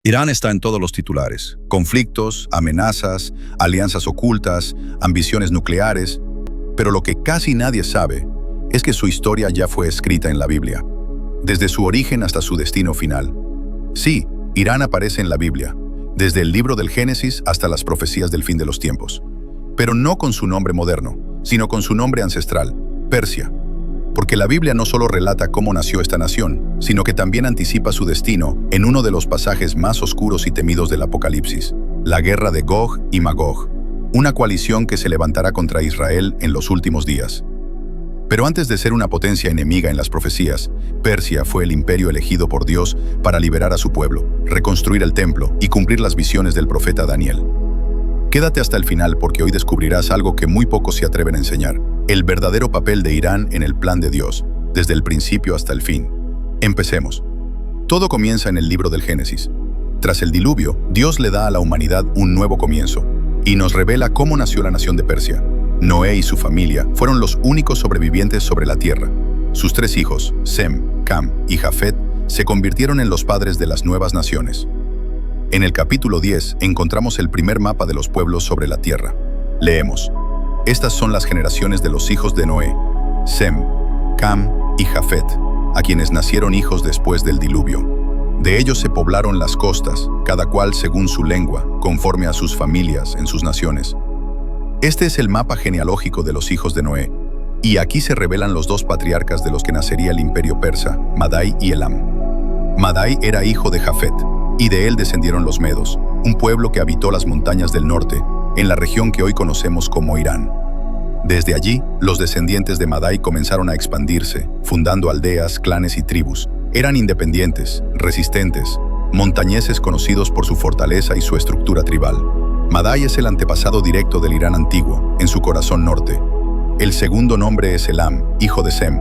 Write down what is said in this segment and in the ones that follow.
Irán está en todos los titulares: conflictos, amenazas, alianzas ocultas, ambiciones nucleares. Pero lo que casi nadie sabe es que su historia ya fue escrita en la Biblia, desde su origen hasta su destino final. Sí, Irán aparece en la Biblia, desde el libro del Génesis hasta las profecías del fin de los tiempos. Pero no con su nombre moderno, sino con su nombre ancestral, Persia. Porque la Biblia no solo relata cómo nació esta nación, sino que también anticipa su destino en uno de los pasajes más oscuros y temidos del Apocalipsis, la guerra de Gog y Magog, una coalición que se levantará contra Israel en los últimos días. Pero antes de ser una potencia enemiga en las profecías, Persia fue el imperio elegido por Dios para liberar a su pueblo, reconstruir el templo y cumplir las visiones del profeta Daniel. Quédate hasta el final porque hoy descubrirás algo que muy pocos se atreven a enseñar: el verdadero papel de Irán en el plan de Dios, desde el principio hasta el fin. Empecemos. Todo comienza en el libro del Génesis. Tras el diluvio, Dios le da a la humanidad un nuevo comienzo y nos revela cómo nació la nación de Persia. Noé y su familia fueron los únicos sobrevivientes sobre la tierra. Sus 3 hijos, Sem, Cam y Jafet, se convirtieron en los padres de las nuevas naciones. En el capítulo 10 encontramos el primer mapa de los pueblos sobre la tierra. Leemos: estas son las generaciones de los hijos de Noé, Sem, Cam y Jafet, a quienes nacieron hijos después del diluvio. De ellos se poblaron las costas, cada cual según su lengua, conforme a sus familias en sus naciones. Este es el mapa genealógico de los hijos de Noé, y aquí se revelan los 2 patriarcas de los que nacería el imperio persa, Madai y Elam. Madai era hijo de Jafet, y de él descendieron los medos, un pueblo que habitó las montañas del norte, en la región que hoy conocemos como Irán. Desde allí, los descendientes de Madai comenzaron a expandirse, fundando aldeas, clanes y tribus. Eran independientes, resistentes, montañeses conocidos por su fortaleza y su estructura tribal. Madai es el antepasado directo del Irán antiguo, en su corazón norte. El segundo nombre es Elam, hijo de Sem.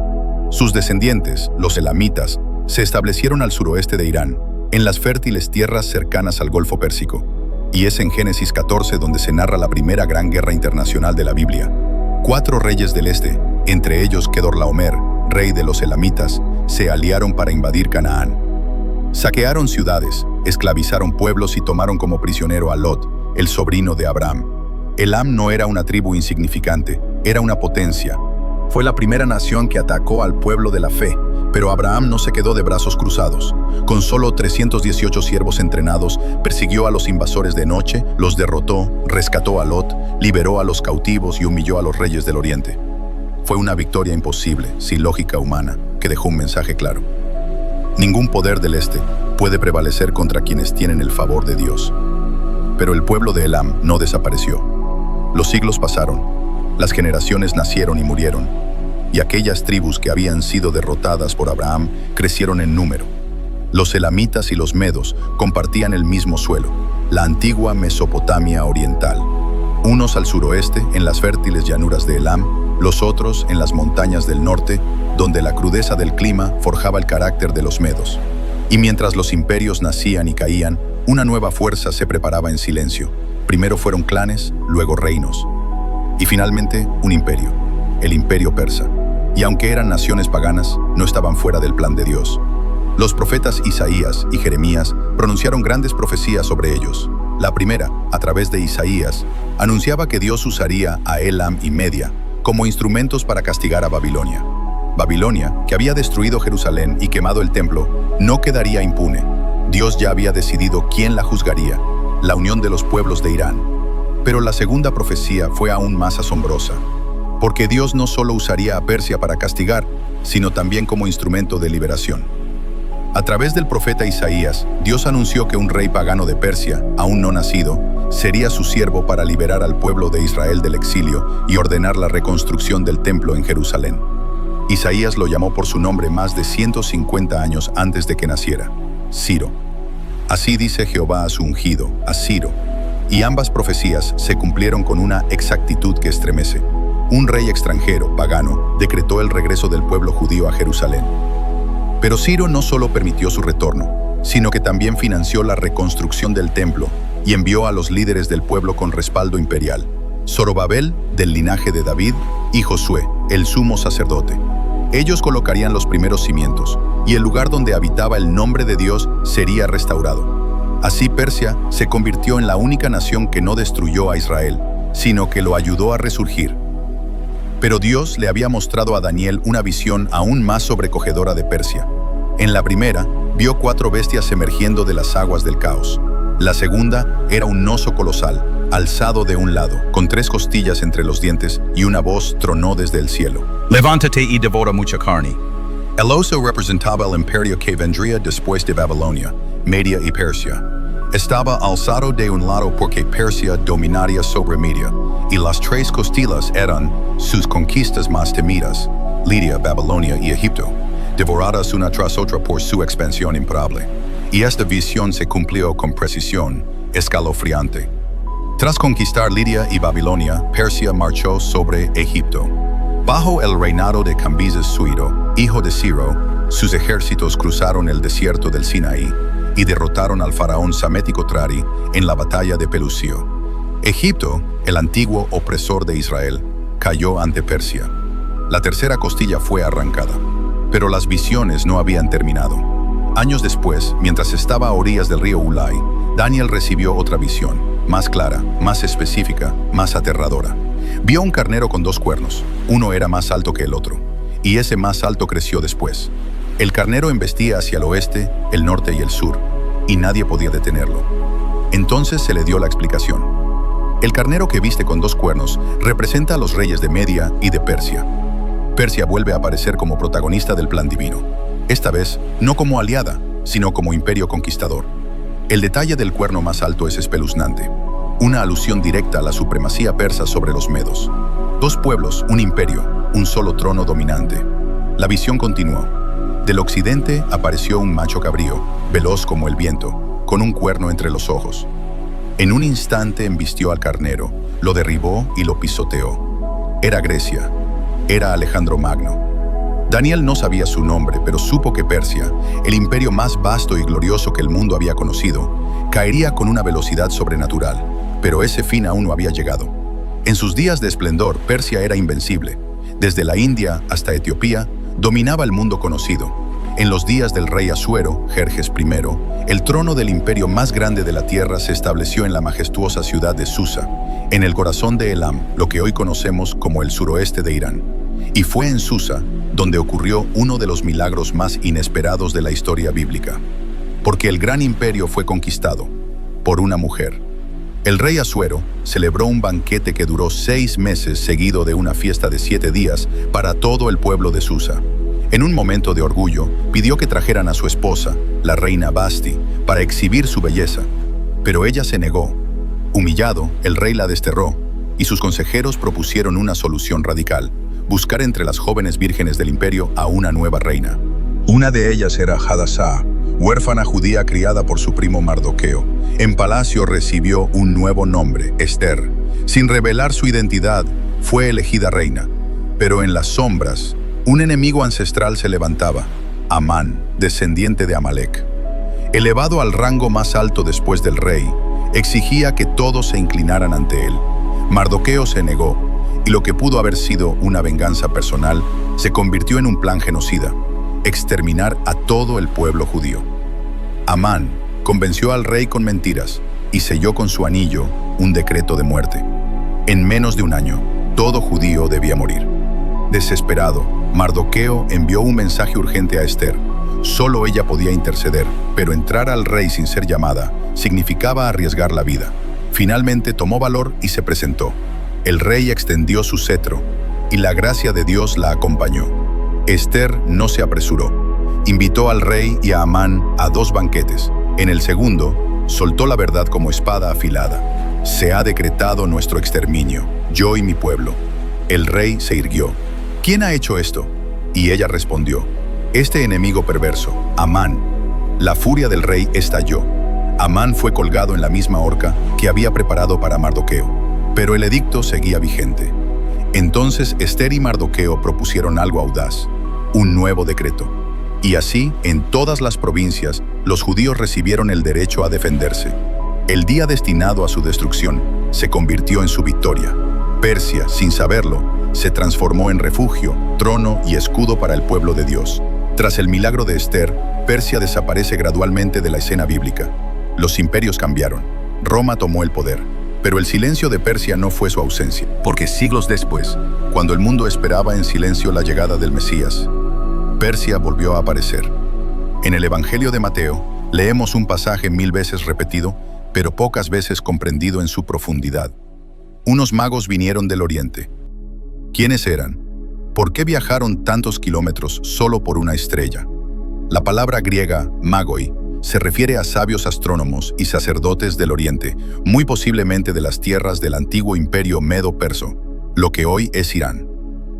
Sus descendientes, los elamitas, se establecieron al suroeste de Irán, en las fértiles tierras cercanas al Golfo Pérsico. Y es en Génesis 14 donde se narra la primera gran guerra internacional de la Biblia. 4 reyes del este, entre ellos Kedorlaomer, rey de los elamitas, se aliaron para invadir Canaán. Saquearon ciudades, esclavizaron pueblos y tomaron como prisionero a Lot, el sobrino de Abraham. Elam no era una tribu insignificante, era una potencia. Fue la primera nación que atacó al pueblo de la fe, pero Abraham no se quedó de brazos cruzados. Con solo 318 siervos entrenados, persiguió a los invasores de noche, los derrotó, rescató a Lot, liberó a los cautivos y humilló a los reyes del oriente. Fue una victoria imposible, sin lógica humana, que dejó un mensaje claro: ningún poder del este puede prevalecer contra quienes tienen el favor de Dios. Pero el pueblo de Elam no desapareció. Los siglos pasaron, las generaciones nacieron y murieron, y aquellas tribus que habían sido derrotadas por Abraham crecieron en número. Los elamitas y los medos compartían el mismo suelo, la antigua Mesopotamia oriental. Unos al suroeste, en las fértiles llanuras de Elam, los otros en las montañas del norte, donde la crudeza del clima forjaba el carácter de los medos. Y mientras los imperios nacían y caían, una nueva fuerza se preparaba en silencio. Primero fueron clanes, luego reinos. Y finalmente, un imperio, el imperio persa. Y aunque eran naciones paganas, no estaban fuera del plan de Dios. Los profetas Isaías y Jeremías pronunciaron grandes profecías sobre ellos. La primera, a través de Isaías, anunciaba que Dios usaría a Elam y Media como instrumentos para castigar a Babilonia. Babilonia, que había destruido Jerusalén y quemado el templo, no quedaría impune. Dios ya había decidido quién la juzgaría: la unión de los pueblos de Irán. Pero la segunda profecía fue aún más asombrosa, porque Dios no solo usaría a Persia para castigar, sino también como instrumento de liberación. A través del profeta Isaías, Dios anunció que un rey pagano de Persia, aún no nacido, sería su siervo para liberar al pueblo de Israel del exilio y ordenar la reconstrucción del templo en Jerusalén. Isaías lo llamó por su nombre más de 150 años antes de que naciera: Ciro. Así dice Jehová a su ungido, a Ciro. Y ambas profecías se cumplieron con una exactitud que estremece. Un rey extranjero, pagano, decretó el regreso del pueblo judío a Jerusalén. Pero Ciro no solo permitió su retorno, sino que también financió la reconstrucción del templo y envió a los líderes del pueblo con respaldo imperial: Zorobabel, del linaje de David, y Josué, el sumo sacerdote. Ellos colocarían los primeros cimientos, y el lugar donde habitaba el nombre de Dios sería restaurado. Así Persia se convirtió en la única nación que no destruyó a Israel, sino que lo ayudó a resurgir. Pero Dios le había mostrado a Daniel una visión aún más sobrecogedora de Persia. En la primera, vio 4 bestias emergiendo de las aguas del caos. La segunda era un oso colosal, alzado de un lado, con 3 costillas entre los dientes, y una voz tronó desde el cielo. Levántate y devora mucha carne. El oso representaba el imperio que vendría después de Babilonia, Media y Persia. Estaba alzado de un lado porque Persia dominaría sobre Media, y las 3 costillas eran sus conquistas más temidas, Lidia, Babilonia y Egipto, devoradas una tras otra por su expansión imparable. Y esta visión se cumplió con precisión, escalofriante. Tras conquistar Lidia y Babilonia, Persia marchó sobre Egipto. Bajo el reinado de Cambises Suiro, hijo de Ciro, sus ejércitos cruzaron el desierto del Sinaí y derrotaron al faraón Samético Trari en la batalla de Pelusio. Egipto, el antiguo opresor de Israel, cayó ante Persia. La tercera costilla fue arrancada, pero las visiones no habían terminado. Años después, mientras estaba a orillas del río Ulai, Daniel recibió otra visión, más clara, más específica, más aterradora. Vio un carnero con 2 cuernos, uno era más alto que el otro, y ese más alto creció después. El carnero embestía hacia el oeste, el norte y el sur, y nadie podía detenerlo. Entonces se le dio la explicación. El carnero que viste con 2 cuernos representa a los reyes de Media y de Persia. Persia vuelve a aparecer como protagonista del plan divino. Esta vez, no como aliada, sino como imperio conquistador. El detalle del cuerno más alto es espeluznante, una alusión directa a la supremacía persa sobre los medos. 2 pueblos, un imperio, un solo trono dominante. La visión continuó. Del occidente apareció un macho cabrío, veloz como el viento, con un cuerno entre los ojos. En un instante embistió al carnero, lo derribó y lo pisoteó. Era Grecia, era Alejandro Magno. Daniel no sabía su nombre, pero supo que Persia, el imperio más vasto y glorioso que el mundo había conocido, caería con una velocidad sobrenatural, pero ese fin aún no había llegado. En sus días de esplendor, Persia era invencible. Desde la India hasta Etiopía, dominaba el mundo conocido. En los días del rey Asuero, Jerjes I, el trono del imperio más grande de la tierra se estableció en la majestuosa ciudad de Susa, en el corazón de Elam, lo que hoy conocemos como el suroeste de Irán. Y fue en Susa donde ocurrió uno de los milagros más inesperados de la historia bíblica, porque el gran imperio fue conquistado por una mujer. El rey Asuero celebró un banquete que duró 6 meses seguido de una fiesta de 7 días para todo el pueblo de Susa. En un momento de orgullo, pidió que trajeran a su esposa, la reina Basti, para exhibir su belleza, pero ella se negó. Humillado, el rey la desterró, y sus consejeros propusieron una solución radical: buscar entre las jóvenes vírgenes del imperio a una nueva reina. Una de ellas era Hadassah, huérfana judía criada por su primo Mardoqueo. En palacio recibió un nuevo nombre, Esther. Sin revelar su identidad, fue elegida reina. Pero en las sombras, un enemigo ancestral se levantaba, Amán, descendiente de Amalek. Elevado al rango más alto después del rey, exigía que todos se inclinaran ante él. Mardoqueo se negó, y lo que pudo haber sido una venganza personal se convirtió en un plan genocida: exterminar a todo el pueblo judío. Amán convenció al rey con mentiras y selló con su anillo un decreto de muerte. En menos de un año, todo judío debía morir. Desesperado, Mardoqueo envió un mensaje urgente a Esther. Solo ella podía interceder, pero entrar al rey sin ser llamada significaba arriesgar la vida. Finalmente tomó valor y se presentó. El rey extendió su cetro, y la gracia de Dios la acompañó. Esther no se apresuró. Invitó al rey y a Amán a 2 banquetes. En el segundo, soltó la verdad como espada afilada. Se ha decretado nuestro exterminio, yo y mi pueblo. El rey se irguió. ¿Quién ha hecho esto? Y ella respondió: este enemigo perverso, Amán. La furia del rey estalló. Amán fue colgado en la misma horca que había preparado para Mardoqueo, pero el edicto seguía vigente. Entonces Esther y Mardoqueo propusieron algo audaz: un nuevo decreto. Y así, en todas las provincias, los judíos recibieron el derecho a defenderse. El día destinado a su destrucción se convirtió en su victoria. Persia, sin saberlo, se transformó en refugio, trono y escudo para el pueblo de Dios. Tras el milagro de Esther, Persia desaparece gradualmente de la escena bíblica. Los imperios cambiaron. Roma tomó el poder. Pero el silencio de Persia no fue su ausencia, porque siglos después, cuando el mundo esperaba en silencio la llegada del Mesías, Persia volvió a aparecer. En el Evangelio de Mateo, leemos un pasaje 1000 veces repetido, pero pocas veces comprendido en su profundidad. Unos magos vinieron del oriente. ¿Quiénes eran? ¿Por qué viajaron tantos kilómetros solo por una estrella? La palabra griega, magoi, se refiere a sabios astrónomos y sacerdotes del oriente, muy posiblemente de las tierras del antiguo imperio medo-perso, lo que hoy es Irán.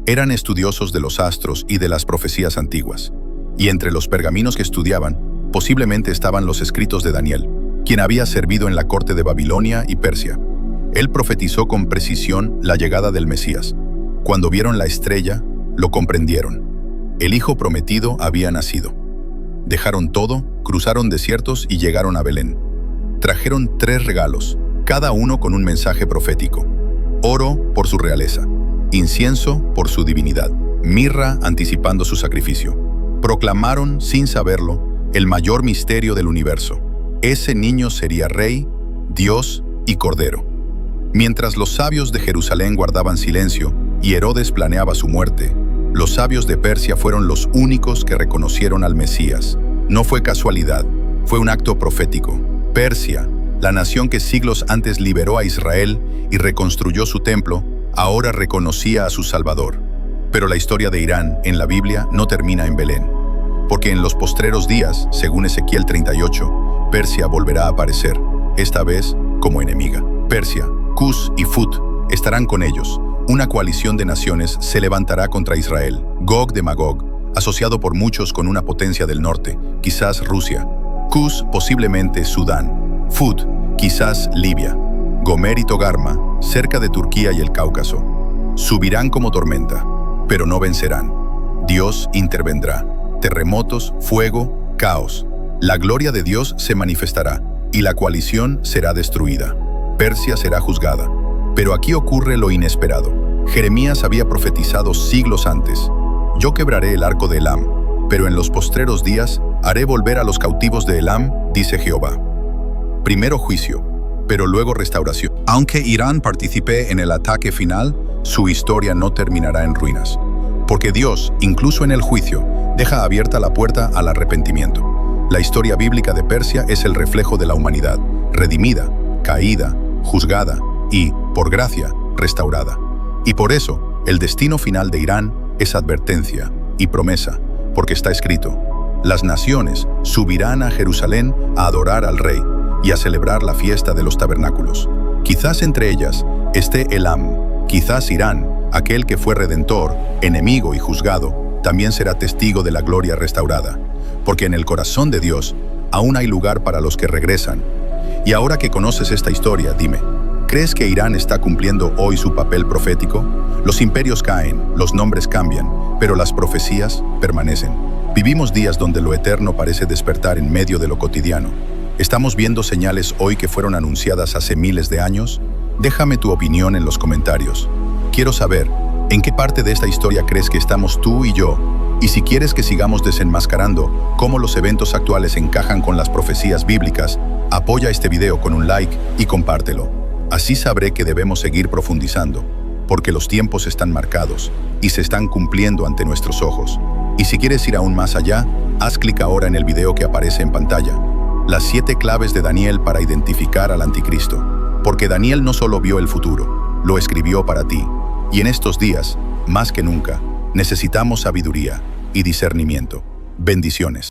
Eran estudiosos de los astros y de las profecías antiguas. Y entre los pergaminos que estudiaban, posiblemente estaban los escritos de Daniel, quien había servido en la corte de Babilonia y Persia. Él profetizó con precisión la llegada del Mesías. Cuando vieron la estrella, lo comprendieron. El Hijo prometido había nacido. Dejaron todo, cruzaron desiertos y llegaron a Belén. Trajeron 3 regalos, cada uno con un mensaje profético. Oro por su realeza, incienso por su divinidad, mirra anticipando su sacrificio. Proclamaron, sin saberlo, el mayor misterio del universo. Ese niño sería rey, Dios y Cordero. Mientras los sabios de Jerusalén guardaban silencio y Herodes planeaba su muerte, los sabios de Persia fueron los únicos que reconocieron al Mesías. No fue casualidad, fue un acto profético. Persia, la nación que siglos antes liberó a Israel y reconstruyó su templo, ahora reconocía a su Salvador. Pero la historia de Irán en la Biblia no termina en Belén, porque en los postreros días, según Ezequiel 38, Persia volverá a aparecer, esta vez como enemiga. Persia, Cus y Fut estarán con ellos. Una coalición de naciones se levantará contra Israel, Gog de Magog, asociado por muchos con una potencia del norte, quizás Rusia. Cus, posiblemente Sudán. Fut, quizás Libia. Gomer y Togarma, cerca de Turquía y el Cáucaso. Subirán como tormenta, pero no vencerán. Dios intervendrá. Terremotos, fuego, caos. La gloria de Dios se manifestará, y la coalición será destruida. Persia será juzgada. Pero aquí ocurre lo inesperado. Jeremías había profetizado siglos antes. Yo quebraré el arco de Elam, pero en los postreros días haré volver a los cautivos de Elam, dice Jehová. Primero juicio, pero luego restauración. Aunque Irán participe en el ataque final, su historia no terminará en ruinas. Porque Dios, incluso en el juicio, deja abierta la puerta al arrepentimiento. La historia bíblica de Persia es el reflejo de la humanidad, redimida, caída, juzgada y, por gracia, restaurada. Y por eso, el destino final de Irán es advertencia y promesa, porque está escrito: las naciones subirán a Jerusalén a adorar al Rey y a celebrar la fiesta de los tabernáculos. Quizás entre ellas esté Elam, quizás Irán, aquel que fue redentor, enemigo y juzgado, también será testigo de la gloria restaurada, porque en el corazón de Dios aún hay lugar para los que regresan. Y ahora que conoces esta historia, dime, ¿crees que Irán está cumpliendo hoy su papel profético? Los imperios caen, los nombres cambian, pero las profecías permanecen. Vivimos días donde lo eterno parece despertar en medio de lo cotidiano. ¿Estamos viendo señales hoy que fueron anunciadas hace miles de años? Déjame tu opinión en los comentarios. Quiero saber, ¿en qué parte de esta historia crees que estamos tú y yo? Y si quieres que sigamos desenmascarando cómo los eventos actuales encajan con las profecías bíblicas, apoya este video con un like y compártelo. Así sabré que debemos seguir profundizando, porque los tiempos están marcados y se están cumpliendo ante nuestros ojos. Y si quieres ir aún más allá, haz clic ahora en el video que aparece en pantalla. Las 7 claves de Daniel para identificar al anticristo. Porque Daniel no solo vio el futuro, lo escribió para ti. Y en estos días, más que nunca, necesitamos sabiduría y discernimiento. Bendiciones.